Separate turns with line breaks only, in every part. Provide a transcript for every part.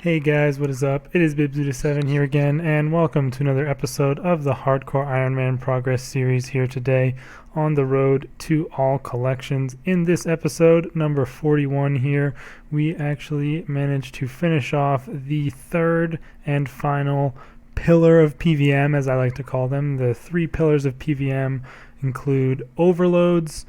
Hey guys, what is up? It is Bibzuda7 here again, and welcome to another episode of the Hardcore Iron Man Progress series here today on the road to all collections. In this episode, number 41 here, we actually managed to finish off the third and final pillar of PVM, as I like to call them. The three pillars of PVM include Overloads,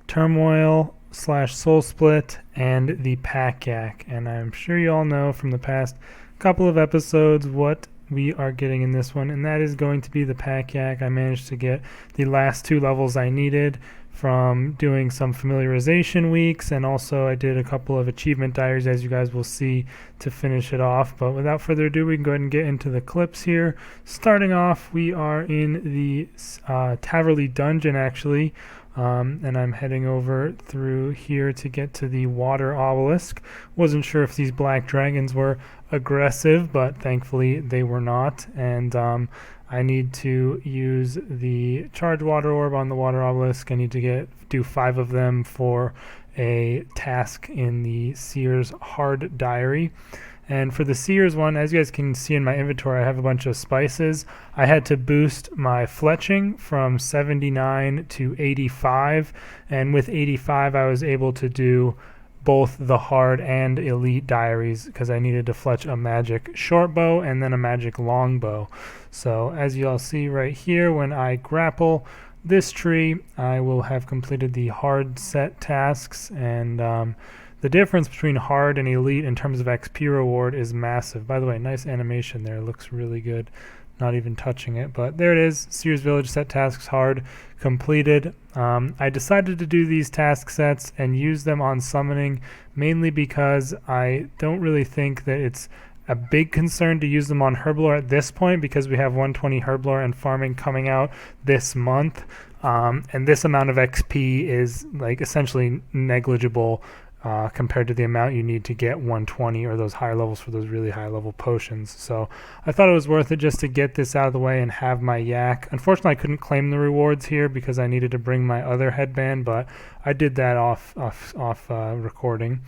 Turmoil, /Soul Split, and the Pack Yak. And I'm sure you all know from the past couple of episodes what we are getting in this one, and that is going to be the Pack Yak. I managed to get the last two levels I needed from doing some familiarization weeks, and also I did a couple of achievement diaries, as you guys will see, to finish it off. But without further ado, we can go ahead and get into the clips here. Starting off, we are in the Taverley Dungeon, actually. And I'm heading over through here to get to the water obelisk. Wasn't sure if these black dragons were aggressive, but thankfully they were not. And I need to use the charge water orb on the water obelisk. I need to do 5 of them for a task in the Seer's Hard Diary. And for the Seer's one, as you guys can see in my inventory, I have a bunch of spices. I had to boost my fletching from 79 to 85, and with 85 I was able to do both the hard and elite diaries because I needed to fletch a magic short bow and then a magic long bow. So as you all see right here, when I grapple this tree, I will have completed the hard set tasks, and the difference between hard and elite in terms of XP reward is massive. By the way, nice animation there. It looks really good. Not even touching it, but there it is. Seer's Village set tasks hard completed. I decided to do these task sets and use them on summoning mainly because I don't really think that it's a big concern to use them on Herblore at this point because we have 120 Herblore and farming coming out this month. And this amount of XP is like essentially negligible compared to the amount you need to get 120 or those higher levels for those really high level potions. So I thought it was worth it just to get this out of the way and have my yak. Unfortunately, I couldn't claim the rewards here because I needed to bring my other headband, but I did that off recording.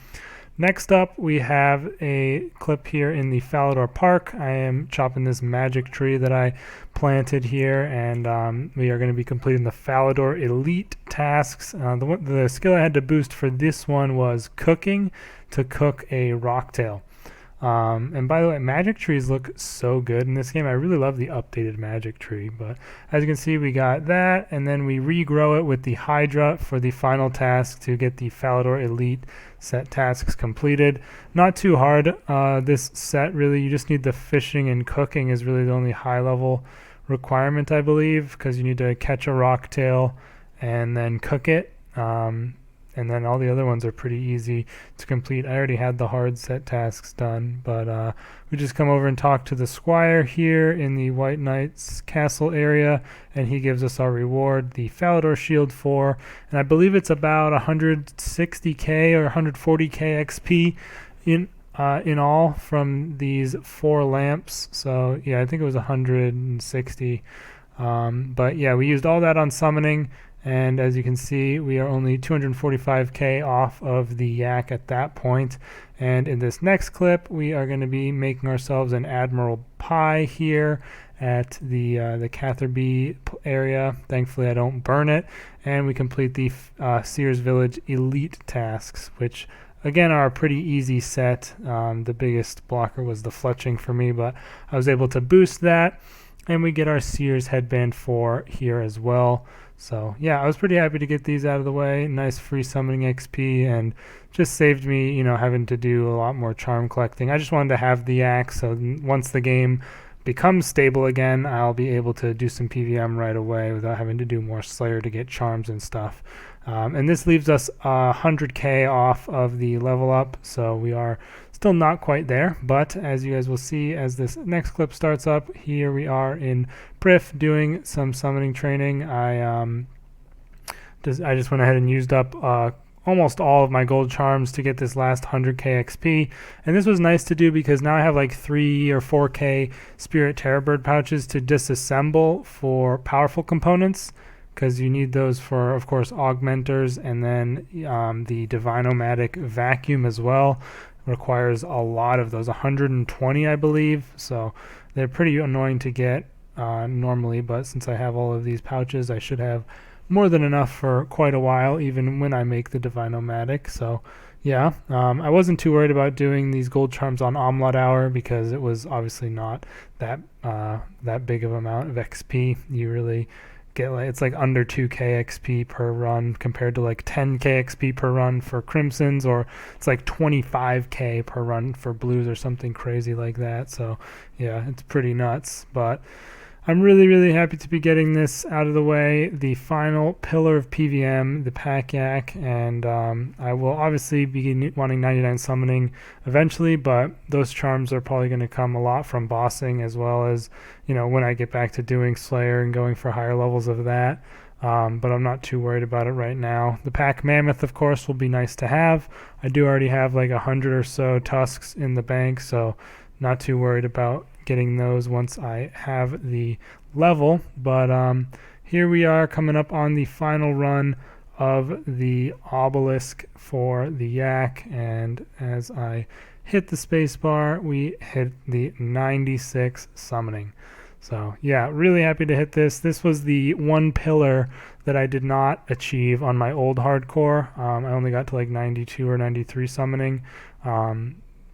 Next up, we have a clip here in the Falador Park. I am chopping this magic tree that I planted here, and we are going to be completing the Falador Elite tasks. The skill I had to boost for this one was cooking, to cook a rocktail. And by the way, magic trees look so good in this game. I really love the updated magic tree, but as you can see, we got that, and then we regrow it with the Hydra for the final task to get the Falador Elite set tasks completed. Not too hard, this set really. You just need the fishing and cooking is really the only high level requirement, I believe, because you need to catch a rocktail and then cook it. And then all the other ones are pretty easy to complete. I already had the hard set tasks done, but we just come over and talk to the squire here in the White Knight's castle area, and he gives us our reward, the Falador Shield 4, and I believe it's about 160k or 140k XP in all from these 4 lamps. So yeah, I think it was 160. But yeah, we used all that on summoning. And as you can see, we are only 245k off of the yak at that point. And in this next clip, we are going to be making ourselves an Admiral Pie here at the Catherby area. Thankfully, I don't burn it. And we complete the Seer's Village Elite tasks, which again are a pretty easy set. The biggest blocker was the fletching for me, but I was able to boost that. And we get our Seer's Headband 4 here as well. So yeah, I was pretty happy to get these out of the way. Nice free summoning XP, and just saved me, having to do a lot more charm collecting. I just wanted to have the axe, so once the game becomes stable again, I'll be able to do some PVM right away without having to do more Slayer to get charms and stuff. And this leaves us 100k off of the level up, so we are still not quite there, but as you guys will see as this next clip starts up, here we are in Prif doing some summoning training. I just went ahead and used up almost all of my gold charms to get this last 100k XP, and this was nice to do because now I have like 3 or 4k Spirit Terrorbird pouches to disassemble for powerful components, because you need those for, of course, augmenters, and then the Divinomatic Vacuum as well. requires a lot of those, 120 I believe, so they're pretty annoying to get normally, but since I have all of these pouches, I should have more than enough for quite a while, even when I make the Divine-O-Matic. So yeah, I wasn't too worried about doing these gold charms on Omelette Hour because it was obviously not that big of amount of XP. You really get it's like under 2k XP per run compared to like 10k XP per run for Crimsons, or it's like 25k per run for Blues or something crazy like that. So yeah, it's pretty nuts, but I'm really, really happy to be getting this out of the way. The final pillar of PVM, the Pack Yak, and I will obviously be wanting 99 summoning eventually, but those charms are probably going to come a lot from bossing, as well as, when I get back to doing Slayer and going for higher levels of that. But I'm not too worried about it right now. The Pack Mammoth, of course, will be nice to have. I do already have like 100 or so tusks in the bank, so not too worried about getting those once I have the level. But here we are coming up on the final run of the obelisk for the yak, and as I hit the space bar, we hit the 96 summoning. So yeah, really happy to hit this. This was the one pillar that I did not achieve on my old hardcore. I only got to like 92 or 93 summoning,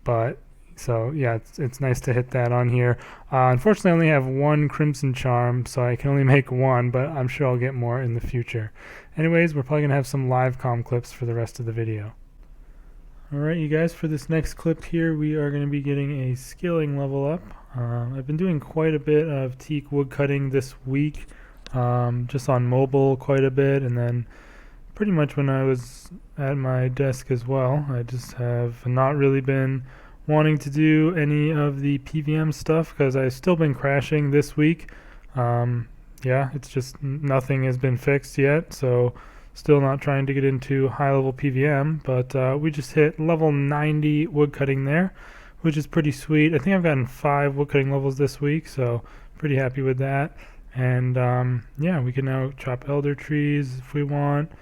but so yeah, it's nice to hit that on here. Unfortunately, I only have one Crimson Charm, so I can only make one, but I'm sure I'll get more in the future. Anyways, we're probably going to have some live comm clips for the rest of the video. Alright, you guys, for this next clip here, we are going to be getting a skilling level up. I've been doing quite a bit of teak wood cutting this week, just on mobile quite a bit, and then pretty much when I was at my desk as well. I just have not really been wanting to do any of the PVM stuff because I've still been crashing this week. Yeah, it's just nothing has been fixed yet, so still not trying to get into high level PVM, but we just hit level 90 woodcutting there, which is pretty sweet. I think I've gotten 5 woodcutting levels this week, so pretty happy with that. And yeah, we can now chop elder trees if we want,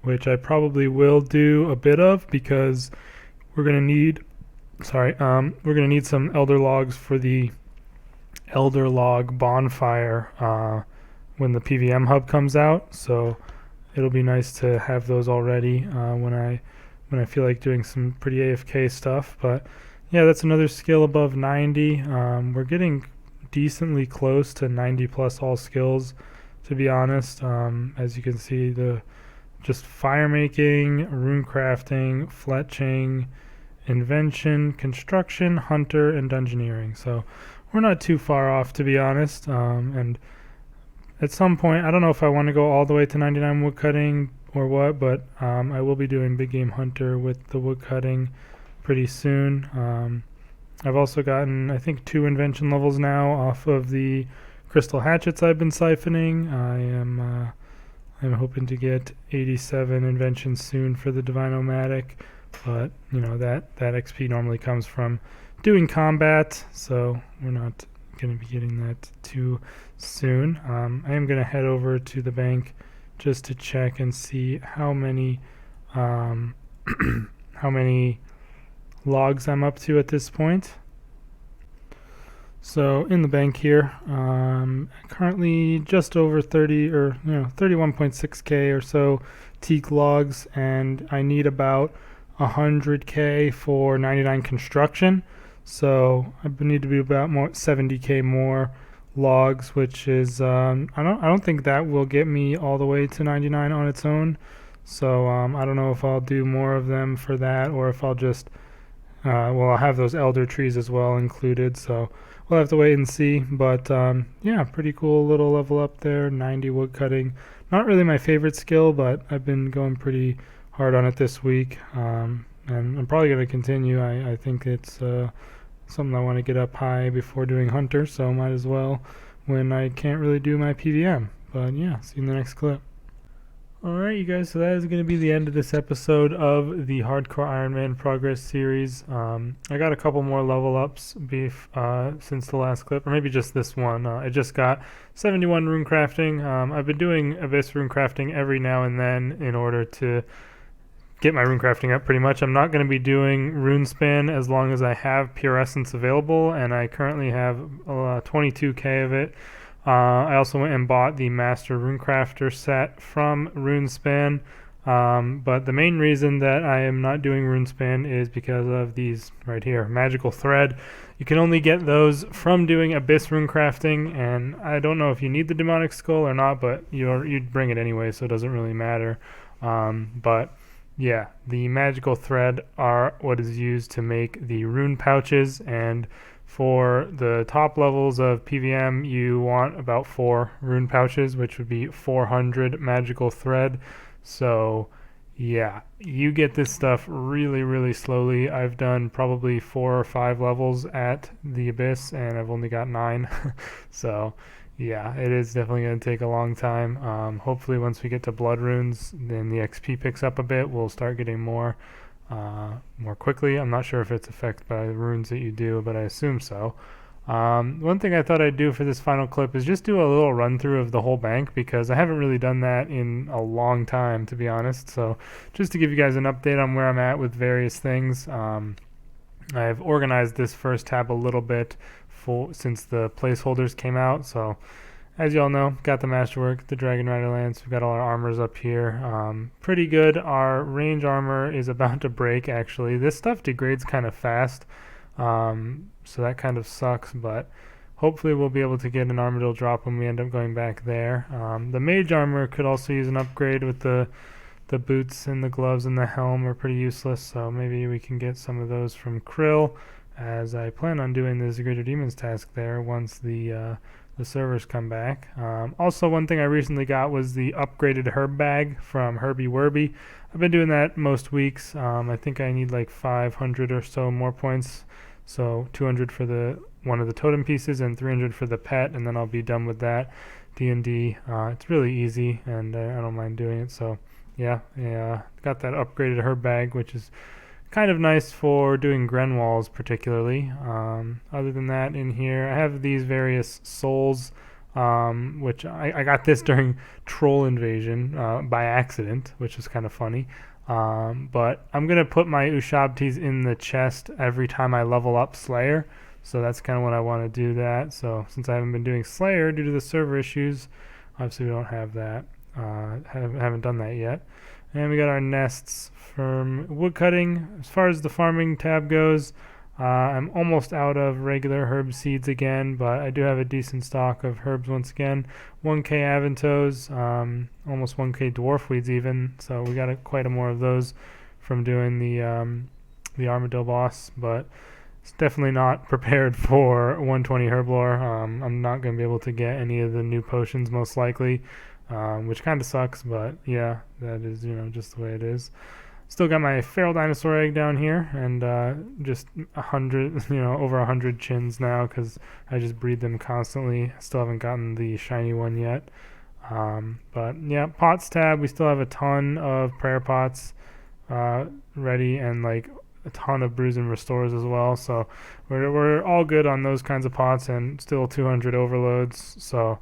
which I probably will do a bit of because we're going to need we're going to need some elder logs for the elder log bonfire when the PVM hub comes out, so it'll be nice to have those already when I feel like doing some pretty AFK stuff. But yeah, that's another skill above 90. We're getting decently close to 90 plus all skills, to be honest. As you can see, the just fire making, rune crafting, fletching, invention, construction, hunter, and dungeoneering. So we're not too far off, to be honest. And at some point, I don't know if I want to go all the way to 99 woodcutting or what, but I will be doing big game hunter with the woodcutting pretty soon. I've also gotten, I think, 2 invention levels now off of the crystal hatchets I've been siphoning. I'm hoping to get 87 inventions soon for the Divine-O-Matic. But that XP normally comes from doing combat, so we're not going to be getting that too soon. I am going to head over to the bank just to check and see how many how many logs I'm up to at this point. So in the bank here, currently just over 30 or 31.6k or so teak logs, and I need about 100k for 99 construction, so I need to be about 70k more logs, which is I don't think that will get me all the way to 99 on its own. So I don't know if I'll do more of them for that, or if I'll just I'll have those elder trees as well included, so we'll have to wait and see. But yeah, pretty cool little level up there. 90 wood cutting, not really my favorite skill, but I've been going pretty hard on it this week, and I'm probably going to continue. I think it's something I want to get up high before doing hunter, so might as well when I can't really do my PVM. But yeah, see you in the next clip. Alright, you guys, so that is going to be the end of this episode of the Hardcore Iron Man Progress series. I got a couple more level ups since the last clip, or maybe just this one. I just got 71 rune crafting. I've been doing Abyss rune crafting every now and then in order to get my rune crafting up pretty much. I'm not going to be doing RuneSpan as long as I have Pure Essence available, and I currently have 22k of it. I also went and bought the Master Runecrafter set from RuneSpan, but the main reason that I am not doing RuneSpan is because of these right here, Magical Thread. You can only get those from doing Abyss Runecrafting, and I don't know if you need the Demonic Skull or not, but you'd bring it anyway, so it doesn't really matter. But yeah, the Magical Thread are what is used to make the rune pouches, and for the top levels of PVM, you want about 4 rune pouches, which would be 400 magical thread. So yeah, you get this stuff really, really slowly. I've done probably 4 or 5 levels at the Abyss, and I've only got 9. So yeah, it is definitely going to take a long time. Hopefully once we get to Blood Runes, then the XP picks up a bit. We'll start getting more quickly. I'm not sure if it's affected by the runes that you do, but I assume so. One thing I thought I'd do for this final clip is just do a little run through of the whole bank, because I haven't really done that in a long time, to be honest. So just to give you guys an update on where I'm at with various things. I've organized this first tab a little bit since the placeholders came out. So as you all know, got the Masterwork, the Dragon Rider Lance, we've got all our armors up here. Pretty good. Our range armor is about to break, actually. This stuff degrades kind of fast, so that kind of sucks, but hopefully we'll be able to get an Armadillo drop when we end up going back there. The mage armor could also use an upgrade with the boots and the gloves and the helm are pretty useless, so maybe we can get some of those from Krill, as I plan on doing the Greater Demons task there once the servers come back. Also, one thing I recently got was the upgraded herb bag from Herbie Werby. I've been doing that most weeks. I think I need like 500 or so more points. So 200 for one of the totem pieces and 300 for the pet, and then I'll be done with that D&D. It's really easy, and I don't mind doing it. So yeah, got that upgraded herb bag, which is kind of nice for doing Gren walls particularly. Other than that, in here I have these various souls, which I got this during Troll Invasion by accident, which is kind of funny. But I'm going to put my Ushabtis in the chest every time I level up Slayer, so that's kind of what I want to do that. So since I haven't been doing Slayer due to the server issues, obviously we don't have that. Haven't done that yet. And we got our nests from woodcutting. As far as the farming tab goes, I'm almost out of regular herb seeds again, but I do have a decent stock of herbs once again. 1k Aventos, almost 1k dwarf weeds even, so we got quite a more of those from doing the Armadillo boss, but it's definitely not prepared for 120 herb lore. I'm not going to be able to get any of the new potions most likely, which kind of sucks, but yeah, that is, just the way it is. Still got my feral dinosaur egg down here, and just 100, over 100 chins now, because I just breed them constantly. Still haven't gotten the shiny one yet. But yeah, pots tab, we still have a ton of prayer pots ready, and like a ton of brews and restores as well. So we're all good on those kinds of pots, and still 200 overloads. So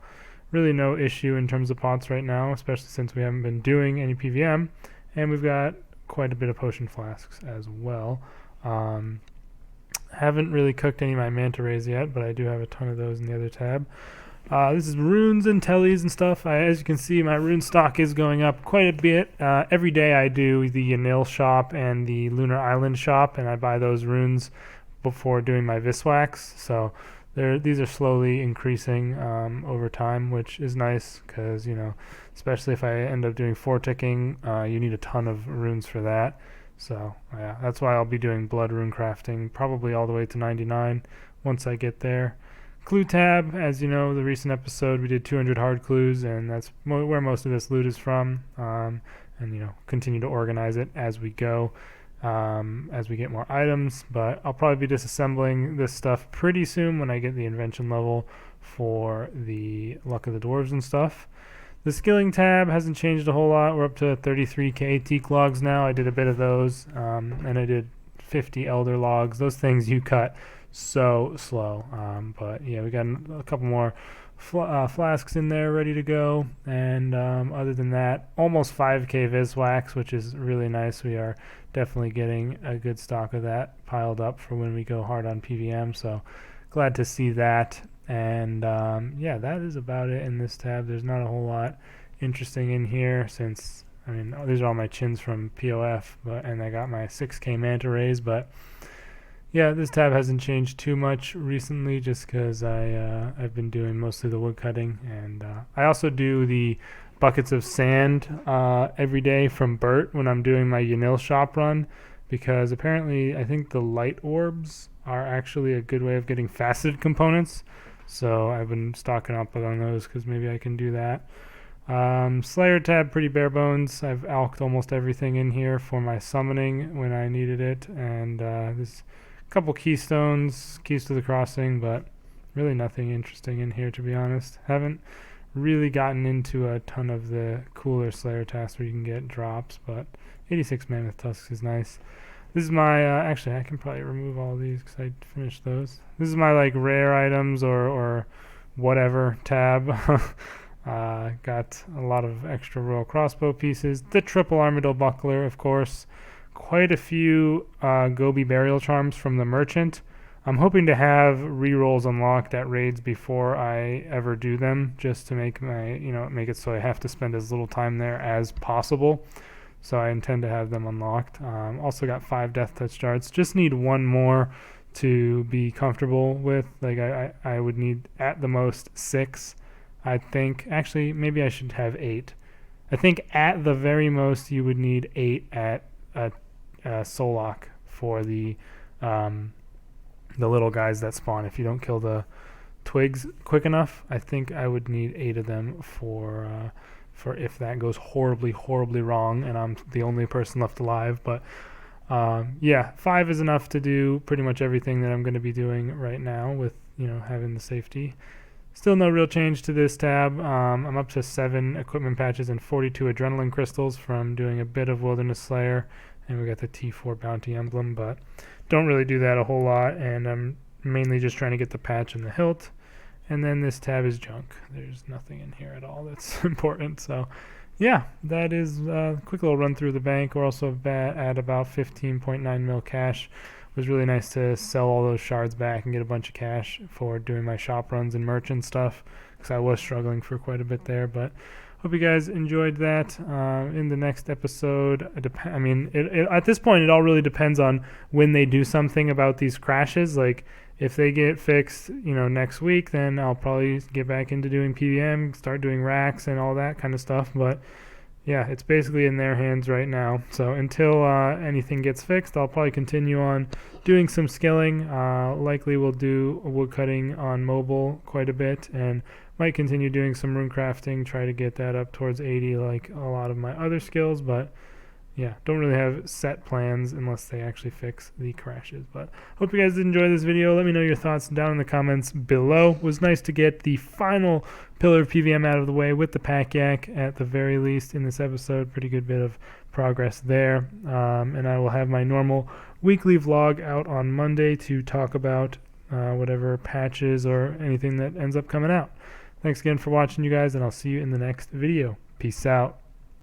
really no issue in terms of pots right now, especially since we haven't been doing any PVM, and we've got quite a bit of potion flasks as well. Haven't really cooked any of my manta rays yet, but I do have a ton of those in the other tab. This is runes and tellies and stuff. As you can see, my rune stock is going up quite a bit. Every day I do the Yanil shop and the Lunar Island shop, and I buy those runes before doing my Viswax. So these are slowly increasing over time, which is nice because, especially if I end up doing 4-ticking, you need a ton of runes for that. So yeah, that's why I'll be doing blood rune crafting probably all the way to 99 once I get there. Clue tab, as you know, the recent episode we did 200 hard clues, and that's where most of this loot is from. And continue to organize it as we go, as we get more items. But I'll probably be disassembling this stuff pretty soon when I get the invention level for the Luck of the Dwarves and stuff. The skilling tab hasn't changed a whole lot. We're up to 33k teak logs now. I did a bit of those, and I did 50 elder logs. Those things you cut so slow, but yeah, we got a couple more flasks in there ready to go. And other than that, almost 5k Viswax, which is really nice. We are definitely getting a good stock of that piled up for when we go hard on PVM. So glad to see that. And yeah, that is about it in this tab. There's not a whole lot interesting in here since, I mean, these are all my chins from POF, and I got my 6k manta rays. But yeah, this tab hasn't changed too much recently just because I've been doing mostly the wood cutting. And I also do the buckets of sand every day from Bert when I'm doing my Yanil shop run, because apparently I think the light orbs are actually a good way of getting faceted components. So I've been stocking up on those because maybe I can do that. Slayer tab, pretty bare bones. I've alked almost everything in here for my summoning when I needed it. And there's a couple keystones, keys to the crossing, but really nothing interesting in here, to be honest. Haven't really gotten into a ton of the cooler Slayer tasks where you can get drops, but 86 Mammoth Tusks is nice. This is my, actually I can probably remove all these because I finished those. This is my like rare items or whatever tab. Got a lot of extra royal crossbow pieces. The triple armadillo buckler, of course. Quite a few Gobi burial charms from the merchant. I'm hoping to have rerolls unlocked at raids before I ever do them, just to make my, make it so I have to spend as little time there as possible. So I intend to have them unlocked. Also got 5 death touch darts. Just need one more to be comfortable with. Like I would need at the most 6. I think actually maybe I should have 8. I think at the very most you would need 8 at Solok for the little guys that spawn. If you don't kill the twigs quick enough, I think I would need 8 of them for if that goes horribly wrong and I'm the only person left alive. But yeah, 5 is enough to do pretty much everything that I'm going to be doing right now with having the safety. Still no real change to this tab. I'm up to 7 equipment patches and 42 adrenaline crystals from doing a bit of Wilderness Slayer, and we got the T4 bounty emblem, but don't really do that a whole lot, and I'm mainly just trying to get the patch and the hilt. And then this tab is junk. There's nothing in here at all that's important. So yeah, that is a quick little run through the bank. We're also at about 15.9 mil cash. It was really nice to sell all those shards back and get a bunch of cash for doing my shop runs and merchant stuff, because I was struggling for quite a bit there. But hope you guys enjoyed that. In the next episode, at this point it all really depends on when they do something about these crashes. Like if they get fixed next week, then I'll probably get back into doing PVM, start doing racks and all that kind of stuff. But yeah, it's basically in their hands right now. So until anything gets fixed, I'll probably continue on doing some skilling. Likely we'll do wood cutting on mobile quite a bit, and might continue doing some rune crafting, try to get that up towards 80 like a lot of my other skills. But yeah, don't really have set plans unless they actually fix the crashes. But hope you guys did enjoy this video. Let me know your thoughts down in the comments below. It was nice to get the final pillar of PVM out of the way with the pack yak at the very least in this episode. Pretty good bit of progress there. And I will have my normal weekly vlog out on Monday to talk about whatever patches or anything that ends up coming out. Thanks again for watching, you guys, and I'll see you in the next video. Peace out.